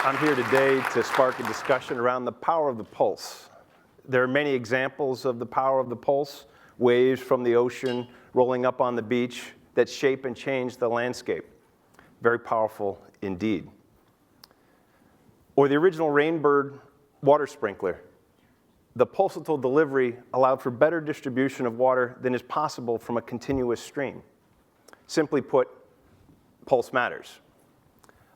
I'm here today to spark a discussion around the power of the pulse. There are many examples of the power of the pulse, waves from the ocean rolling up on the beach that shape and change the landscape. Very powerful indeed. Or the original Rainbird water sprinkler. The pulsatile delivery allowed for better distribution of water than is possible from a continuous stream. Simply put, pulse matters.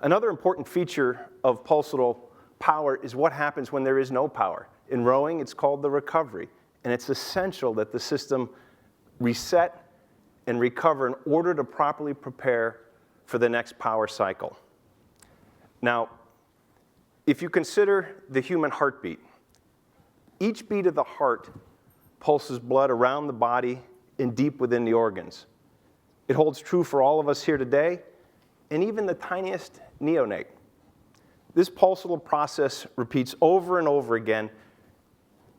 Another important feature of pulsatile power is what happens when there is no power. In rowing, it's called the recovery, and it's essential that the system reset and recover in order to properly prepare for the next power cycle. Now, if you consider the human heartbeat, each beat of the heart pulses blood around the body and deep within the organs. It holds true for all of us here today, and even the tiniest neonate. This pulsatile process repeats over and over again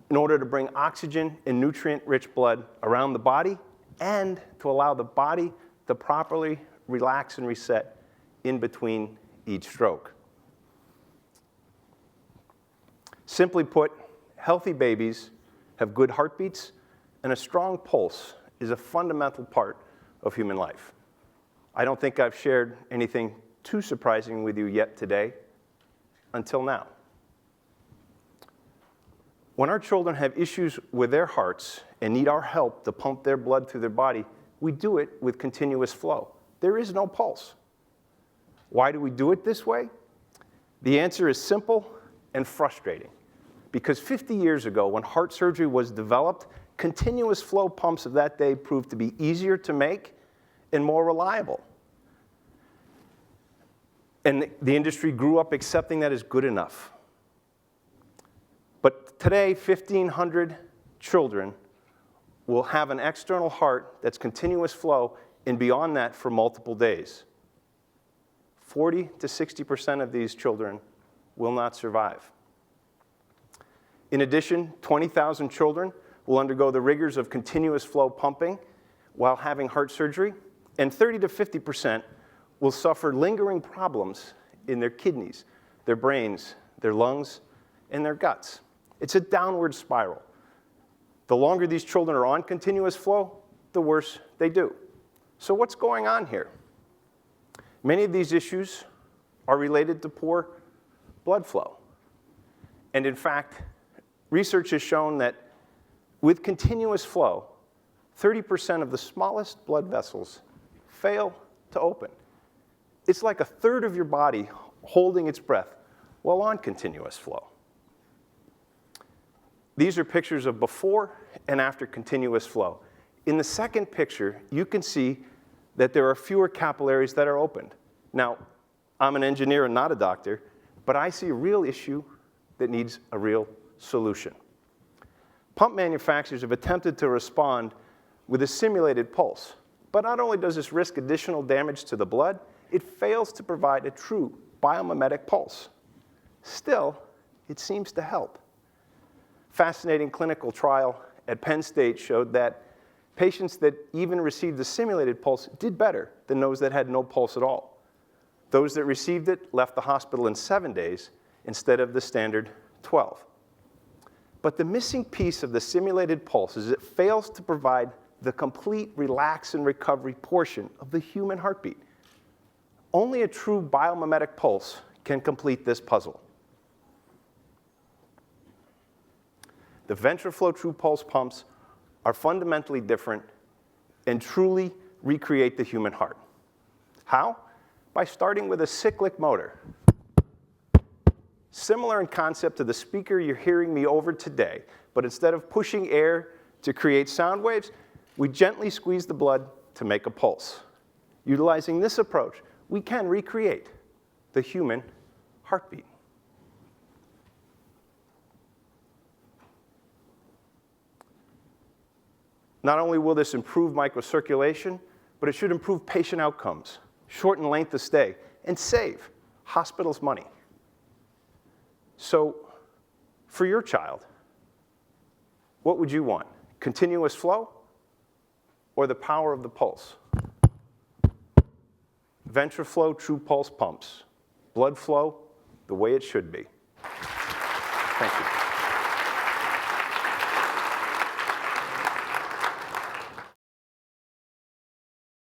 in order to bring oxygen and nutrient-rich blood around the body and to allow the body to properly relax and reset in between each stroke. Simply put, healthy babies have good heartbeats, and a strong pulse is a fundamental part of human life. I don't think I've shared anything too surprising with you yet today, until now. When our children have issues with their hearts and need our help to pump their blood through their body, we do it with continuous flow. There is no pulse. Why do we do it this way? The answer is simple and frustrating. Because 50 years ago, when heart surgery was developed, continuous flow pumps of that day proved to be easier to make and more reliable. And the industry grew up accepting that as good enough. But today, 1,500 children will have an external heart that's continuous flow and beyond that for multiple days. 40 to 60% of these children will not survive. In addition, 20,000 children will undergo the rigors of continuous flow pumping while having heart surgery, and 30 to 50% will suffer lingering problems in their kidneys, their brains, their lungs, and their guts. It's a downward spiral. The longer these children are on continuous flow, the worse they do. So what's going on here? Many of these issues are related to poor blood flow. And in fact, research has shown that with continuous flow, 30% of the smallest blood vessels fail to open. It's like a third of your body holding its breath while on continuous flow. These are pictures of before and after continuous flow. In the second picture, you can see that there are fewer capillaries that are opened. Now, I'm an engineer and not a doctor, but I see a real issue that needs a real solution. Pump manufacturers have attempted to respond with a simulated pulse. But not only does this risk additional damage to the blood, it fails to provide a true biomimetic pulse. Still, it seems to help. Fascinating clinical trial at Penn State showed that patients that even received the simulated pulse did better than those that had no pulse at all. Those that received it left the hospital in 7 days instead of the standard 12. But the missing piece of the simulated pulse is it fails to provide the complete relax and recovery portion of the human heartbeat. Only a true biomimetic pulse can complete this puzzle. The VentriFlow True Pulse pumps are fundamentally different and truly recreate the human heart. How? By starting with a cyclic motor. Similar in concept to the speaker you're hearing me over today, but instead of pushing air to create sound waves, we gently squeeze the blood to make a pulse. Utilizing this approach, we can recreate the human heartbeat. Not only will this improve microcirculation, but it should improve patient outcomes, shorten length of stay, and save hospitals money. So, for your child, what would you want? Continuous flow or the power of the pulse? VentriFlow True Pulse pumps. Blood flow, the way it should be. Thank you.